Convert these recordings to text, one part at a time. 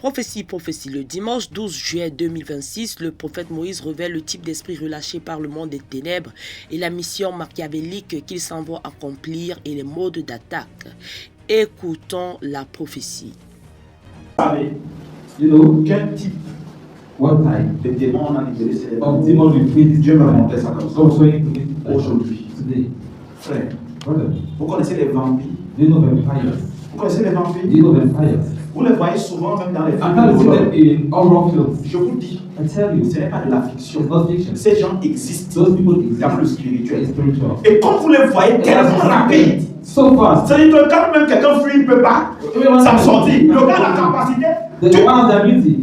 Prophétie, prophétie. Le dimanche 12 juillet 2026, le prophète Moïse révèle le type d'esprit relâché par le monde des ténèbres et la mission machiavélique qu'il s'en va accomplir et les modes d'attaque. Écoutons la prophétie. Vous savez, quel type de démon on a libéré, c'est les Dieu m'a montré ça comme ça. Aujourd'hui, frère, vous connaissez les vampires? Vous connaissez les vampires? Vous les voyez souvent même dans les films. Je vous dis, ce n'est pas de la fiction. Ces gens existent dans le spirituel. Et quand vous les voyez tellement rapides, c'est-à-dire que quand même quelqu'un fuit, il ne peut pas s'en sortir. Le gars a la capacité.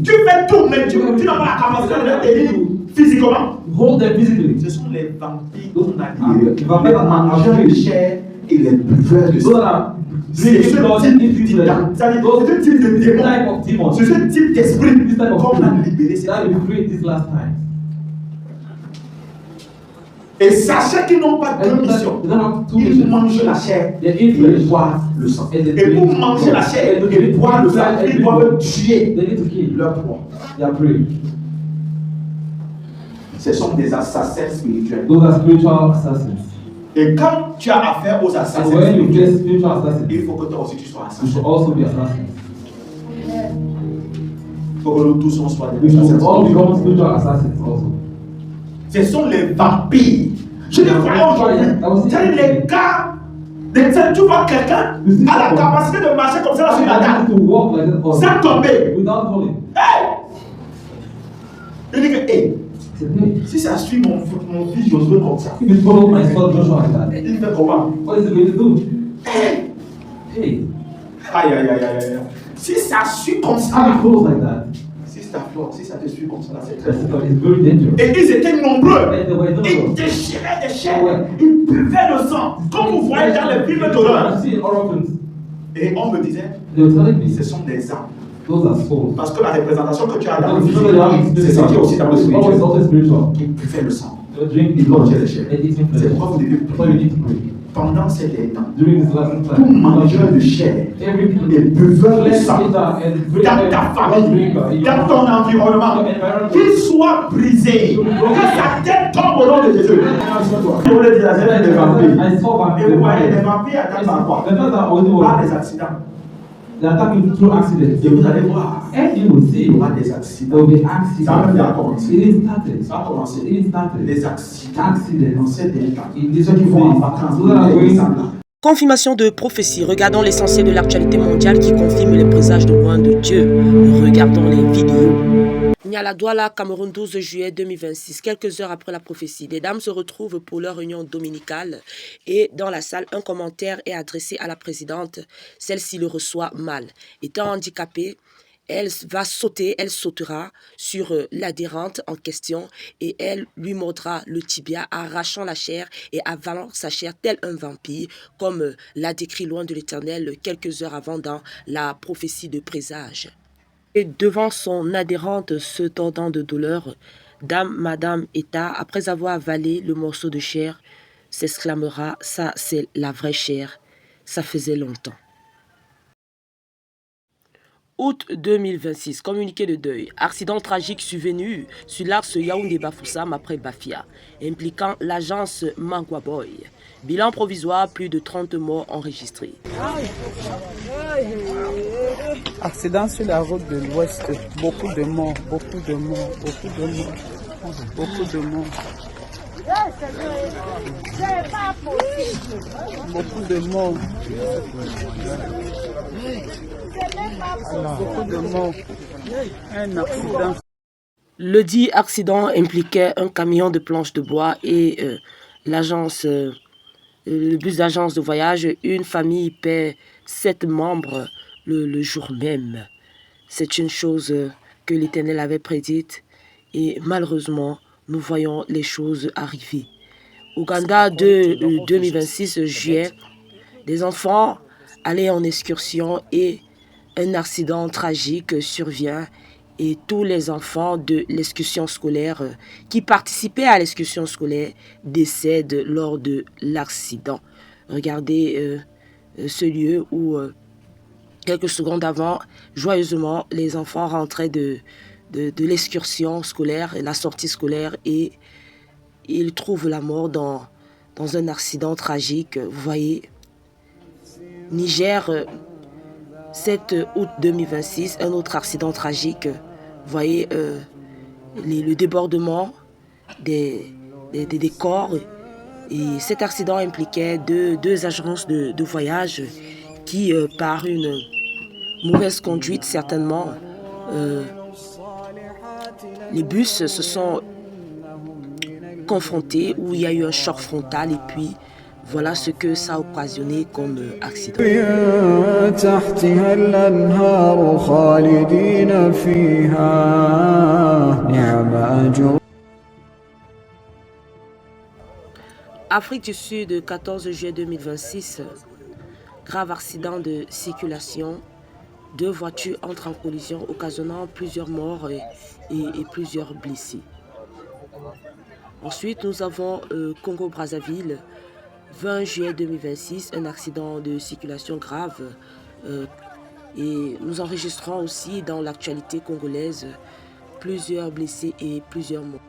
Tu fais tout, mais tu n'as pas la capacité de tenir physiquement. Ce sont les vampires qu'on a libérés. Les mangeurs de chair et les buveurs de sang. C'est ce type de démon, c'est ce type d'esprit qu'on a libéré. Et sachez qu'ils n'ont pas de mission. Ils mangent la chair et ils boivent le sang. Et pour manger la chair et boire le sang, ils doivent tuer leur proie. Ce sont des assassins spirituels. Et quand tu as affaire aux assassins spirituels, il faut que toi aussi tu sois assassin. Il faut que nous tous on soit des assassins. Ce sont les vampires. Je les vois aujourd'hui. C'est les gars. Tu vois quelqu'un a la capacité de marcher comme ça sur la table sans tomber. Hey! Il dit que, hey, si ça suit mon fils Josué comme ça, il fait comment? Hey! Aïe, aïe, aïe, aïe. Si ça suit comme ça, si ça te suit comme ça, c'est très dangereux. Et ils étaient nombreux. Ils déchiraient des chairs. Ils buvaient le sang. Comme vous voyez dans les films d'horreur. Et on me disait, ce sont des âmes. Parce que la représentation que tu as dans le film, c'est ce qui est aussi dans le spirituel. Ils buvaient le sang. Ils mangeaient les chairs. C'est pourquoi vous devez prier. Pendant ces temps, tout mangeur de chair et buveur de sang, dans ta famille, dans ton environnement, qu'il soit brisé, que sa tête tombe au nom de Jésus. Je voulais dire la scène des vampires. Et vous voyez, les vampires attaquent par quoi? Par des accidents. Et vous allez voir, il y aura des accidents. Ça a même commencé. Ça a commencé. Des accidents. Dans ces derniers temps. Ceux qui vont en vacances. Confirmation de prophétie. Regardons l'essentiel de l'actualité mondiale qui confirme les présages de loin de Dieu. Regardons les vidéos. Niala Douala, Cameroun, 12 juillet 2026. Quelques heures après la prophétie, les dames se retrouvent pour leur réunion dominicale et dans la salle, un commentaire est adressé à la présidente. Celle-ci le reçoit mal. Étant handicapée, elle sautera sur l'adhérente en question et elle lui mordra le tibia, arrachant la chair et avalant sa chair tel un vampire, comme l'a décrit loin de l'Éternel quelques heures avant dans la prophétie de présage. Et devant son adhérente se tordant de douleur, Madame Eta, après avoir avalé le morceau de chair, s'exclamera « Ça, c'est la vraie chair, ça faisait longtemps ». Août 2026, communiqué de deuil. Accident tragique survenu sur l'axe Yaoundé-Bafoussam après Bafia, impliquant l'agence Mangwaboy. Bilan provisoire, plus de 30 morts enregistrés. Accident sur la route de l'Ouest, beaucoup de morts, beaucoup de morts, beaucoup de morts, beaucoup de morts. Beaucoup de morts. Beaucoup de morts. Un accident. Le dit accident impliquait un camion de planches de bois et le bus d'agence de voyage. Une famille paie 7 membres le jour même. C'est une chose que l'Éternel avait prédite et malheureusement, nous voyons les choses arriver. Ouganda de 2026 juillet, des enfants allaient en excursion et un accident tragique survient et tous les enfants de l'excursion scolaire qui participaient à l'excursion scolaire décèdent lors de l'accident. Regardez ce lieu où quelques secondes avant, joyeusement, les enfants rentraient de l'excursion scolaire, la sortie scolaire, et ils trouvent la mort dans un accident tragique. Vous voyez, Niger, 7 août 2026, un autre accident tragique. Vous voyez, le débordement des corps. Et cet accident impliquait deux agences de voyage qui, par une mauvaise conduite certainement, les bus se sont confrontés, où il y a eu un choc frontal, et puis voilà ce que ça a occasionné comme accident. Afrique du Sud, 14 juillet 2026, grave accident de circulation. 2 voitures entrent en collision, occasionnant plusieurs morts et plusieurs blessés. Ensuite, nous avons Congo-Brazzaville, 20 juillet 2026, un accident de circulation grave. Et nous enregistrons aussi dans l'actualité congolaise plusieurs blessés et plusieurs morts.